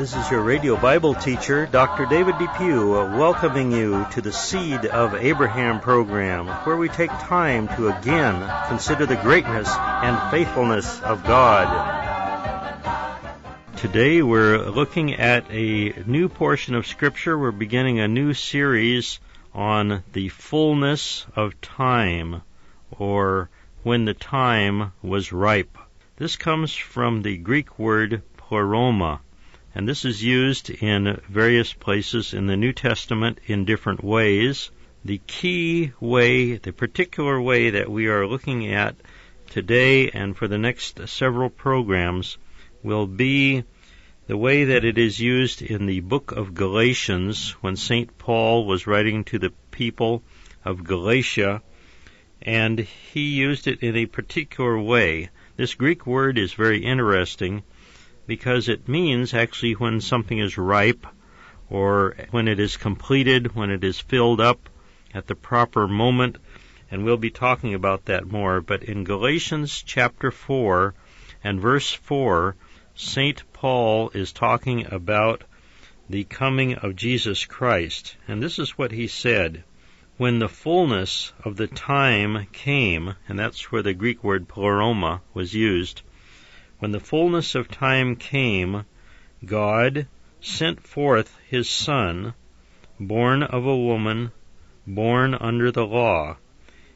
This is your radio Bible teacher, Dr. David Depew, welcoming you to the Seed of Abraham program, where we take time to again consider the greatness and faithfulness of God. Today we're looking at a new portion of Scripture. We're beginning a new series on the fullness of time, or when the time was ripe. This comes from the Greek word Pleroma, and this is used in various places in the New Testament in different ways. The key way, the particular way that we are looking at today and for the next several programs will be the way that it is used in the book of Galatians when St. Paul was writing to the people of Galatia, and he used it in a particular way. This Greek word is very interesting because it means actually when something is ripe, or when it is completed, when it is filled up at the proper moment, and we'll be talking about that more. But in Galatians chapter 4 and verse 4, St. Paul is talking about the coming of Jesus Christ, and this is what he said: when the fullness of the time came, and that's where the Greek word pleroma was used. When the fullness of time came, God sent forth his Son, born of a woman, born under the law,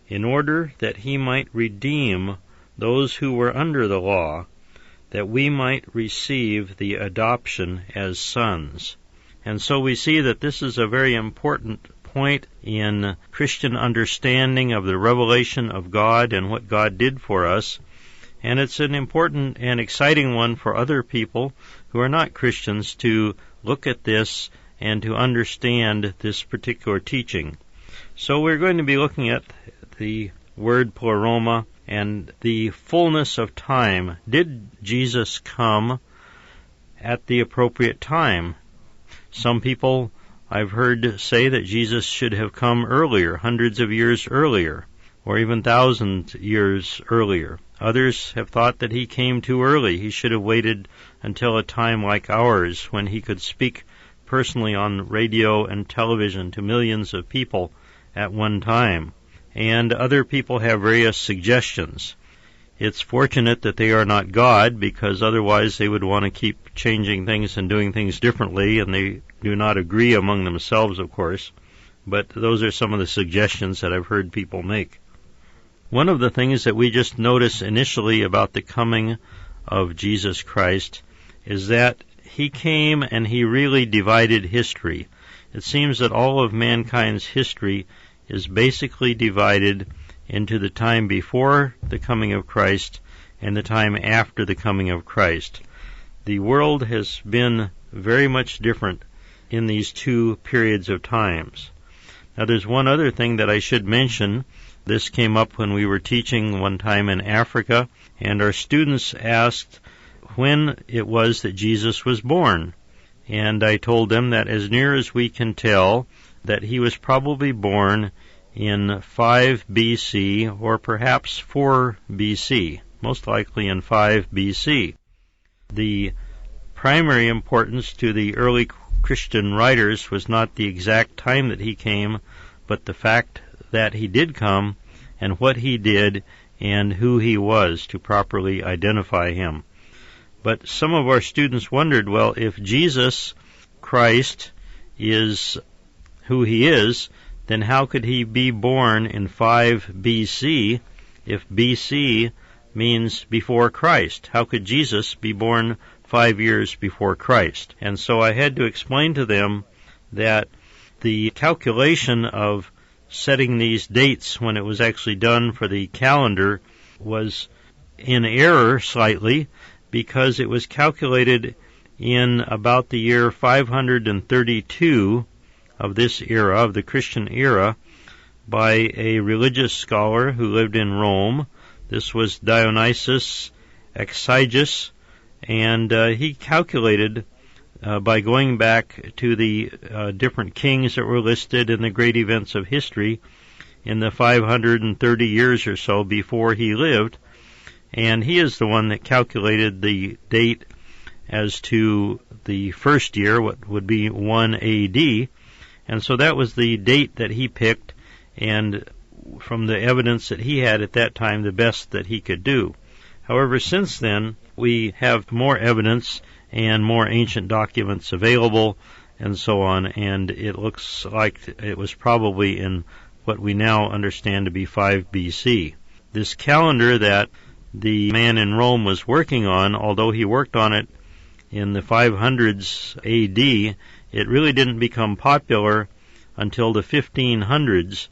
in order that he might redeem those who were under the law, that we might receive the adoption as sons. And so we see that this is a very important point in Christian understanding of the revelation of God and what God did for us. And it's an important and exciting one for other people who are not Christians to look at this and to understand this particular teaching. So we're going to be looking at the word pleroma and the fullness of time. Did Jesus come at the appropriate time? Some people I've heard say that Jesus should have come earlier, hundreds of years earlier, or even thousands of years earlier. Others have thought that he came too early. He should have waited until a time like ours when he could speak personally on radio and television to millions of people at one time. And other people have various suggestions. It's fortunate that they are not God, because otherwise they would want to keep changing things and doing things differently, and they do not agree among themselves, of course. But those are some of the suggestions that I've heard people make. One of the things that we just notice initially about the coming of Jesus Christ is that he came and he really divided history. It seems that all of mankind's history is basically divided into the time before the coming of Christ and the time after the coming of Christ. The world has been very much different in these two periods of times. Now there's one other thing that I should mention. This came up when we were teaching one time in Africa, and our students asked when it was that Jesus was born. And I told them that as near as we can tell, that he was probably born in 5 BC or perhaps 4 BC, most likely in 5 BC. The primary importance to the early Christian writers was not the exact time that he came, but the fact that he did come and what he did and who he was, to properly identify him. But some of our students wondered, well, if Jesus Christ is who he is, then how could he be born in 5 BC if BC means before Christ? How could Jesus be born 5 years before Christ? And so I had to explain to them that the calculation of setting these dates when it was actually done for the calendar was in error slightly, because it was calculated in about the year 532 of this era, of the Christian era, by a religious scholar who lived in Rome. This was Dionysius Exiguus, and he calculated by going back to the different kings that were listed in the great events of history in the 530 years or so before he lived, and he is the one that calculated the date as to the first year, what would be 1 AD, and so that was the date that he picked, and from the evidence that he had at that time, the best that he could do. However, since then, we have more evidence and more ancient documents available, and so on, and it looks like it was probably in what we now understand to be 5 BC. This calendar that the man in Rome was working on, although he worked on it in the 500s AD, it really didn't become popular until the 1500s,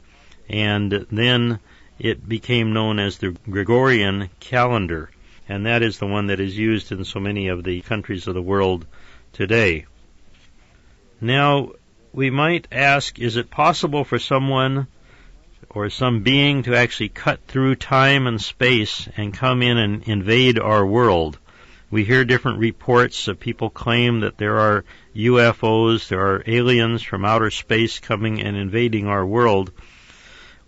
and then it became known as the Gregorian calendar, and that is the one that is used in so many of the countries of the world today. Now, we might ask, is it possible for someone or some being to actually cut through time and space and come in and invade our world? We hear different reports of people claim that there are UFOs, there are aliens from outer space coming and invading our world.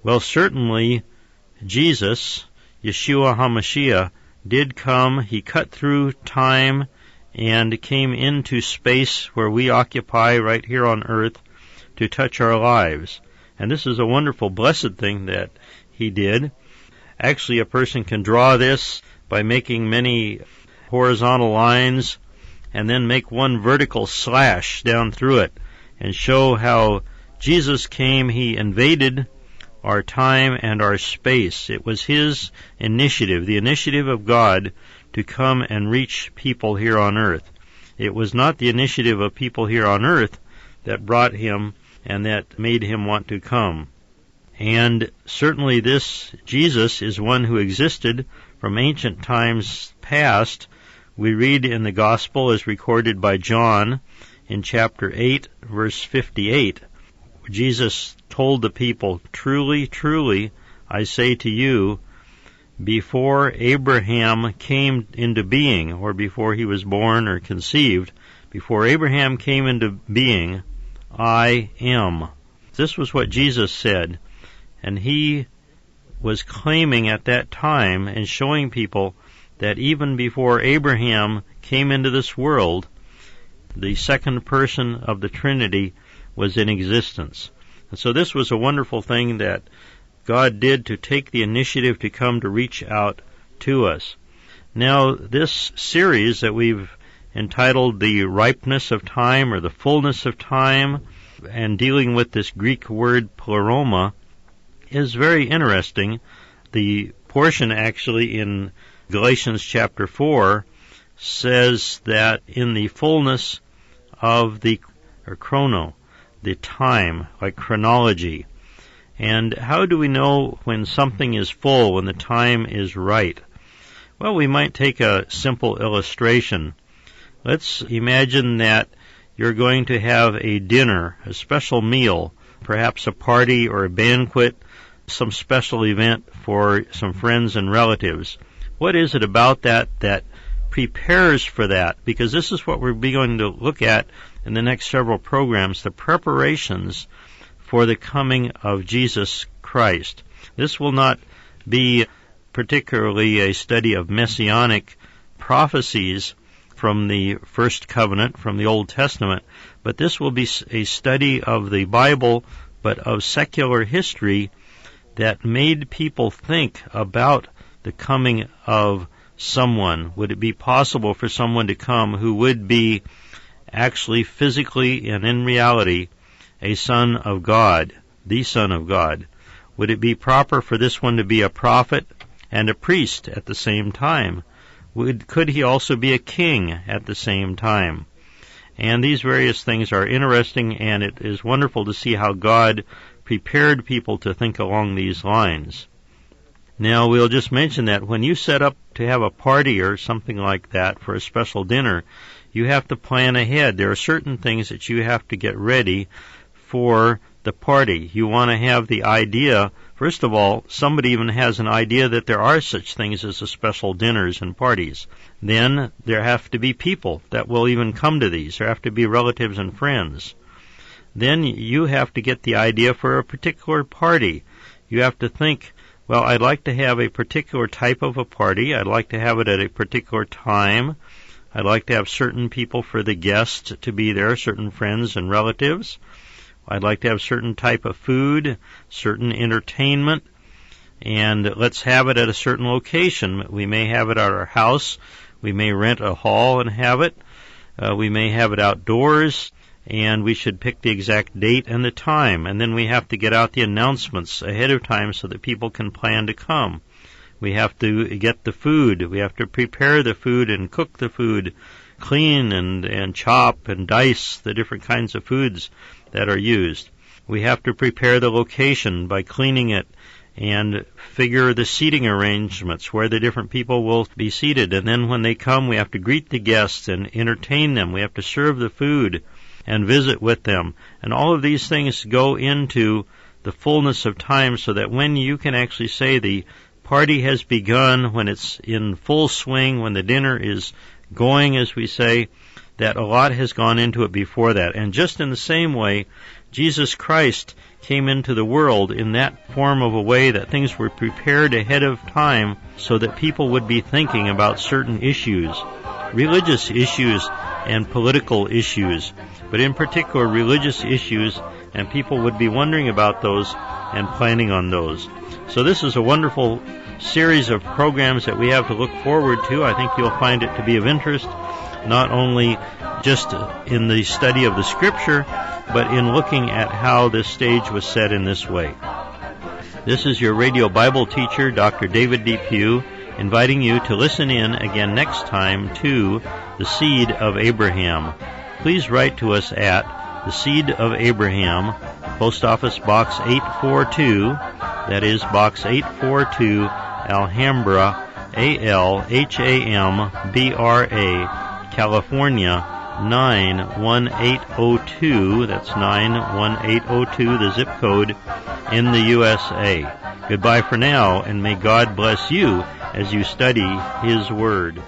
Well, certainly Jesus, Yeshua HaMashiach, did come. He cut through time and came into space where we occupy right here on earth to touch our lives. And this is a wonderful, blessed thing that he did. Actually, a person can draw this by making many horizontal lines and then make one vertical slash down through it and show how Jesus came, he invaded our time and our space. It was his initiative, the initiative of God, to come and reach people here on earth. It was not the initiative of people here on earth that brought him and that made him want to come. And certainly this Jesus is one who existed from ancient times past. We read in the Gospel as recorded by John in chapter 8, verse 58, Jesus told the people, "Truly, truly, I say to you, before Abraham came into being," or before he was born or conceived, before Abraham came into being, I am. This was what Jesus said, and he was claiming at that time and showing people that even before Abraham came into this world, the second person of the Trinity was in existence. And so this was a wonderful thing that God did to take the initiative to come to reach out to us. Now, this series that we've entitled The Ripeness of Time or The Fullness of Time, and dealing with this Greek word Pleroma, is very interesting. The portion actually in Galatians chapter 4 says that in the fullness of the chrono, the time, like chronology. And how do we know when something is full, when the time is right? Well, we might take a simple illustration. Let's imagine that you're going to have a dinner, a special meal, perhaps a party or a banquet, some special event for some friends and relatives. What is it about that that prepares for that? Because this is what we're going to look at in the next several programs, the preparations for the coming of Jesus Christ. This will not be particularly a study of messianic prophecies from the First Covenant, from the Old Testament, but this will be a study of the Bible, but of secular history that made people think about the coming of someone. Would it be possible for someone to come who would be actually physically and in reality a son of God, the Son of God? Would it be proper for this one to be a prophet and a priest at the same time? Could he also be a king at the same time? And these various things are interesting, and it is wonderful to see how God prepared people to think along these lines. Now, we'll just mention that when you set up to have a party or something like that for a special dinner, you have to plan ahead. There are certain things that you have to get ready for the party. You want to have the idea. First of all, somebody even has an idea that there are such things as a special dinners and parties. Then there have to be people that will even come to these. There have to be relatives and friends. Then you have to get the idea for a particular party. You have to think, well, I'd like to have a particular type of a party. I'd like to have it at a particular time. I'd like to have certain people for the guests to be there, certain friends and relatives. I'd like to have certain type of food, certain entertainment, and let's have it at a certain location. We may have it at our house. We may rent a hall and have it. We may have it outdoors, and we should pick the exact date and the time. And then we have to get out the announcements ahead of time so that people can plan to come. We have to get the food. We have to prepare the food and cook the food, clean and chop and dice the different kinds of foods that are used. We have to prepare the location by cleaning it and figure the seating arrangements where the different people will be seated. And then when they come, we have to greet the guests and entertain them. We have to serve the food and visit with them. And all of these things go into the fullness of time so that when you can actually say the party has begun, when it's in full swing, when the dinner is going, as we say, that a lot has gone into it before that. And just in the same way, Jesus Christ came into the world in that form of a way that things were prepared ahead of time so that people would be thinking about certain issues, religious issues and political issues, but in particular religious issues, and people would be wondering about those and planning on those. So this is a wonderful series of programs that we have to look forward to. I think you'll find it to be of interest, not only just in the study of the Scripture, but in looking at how this stage was set in this way. This is your radio Bible teacher, Dr. David Depew, inviting you to listen in again next time to The Seed of Abraham. Please write to us at The Seed of Abraham, Post Office Box 842, that is Box 842, Alhambra, Alhambra, California, 91802, that's 91802, the zip code in the USA. Goodbye for now, and may God bless you as you study His Word.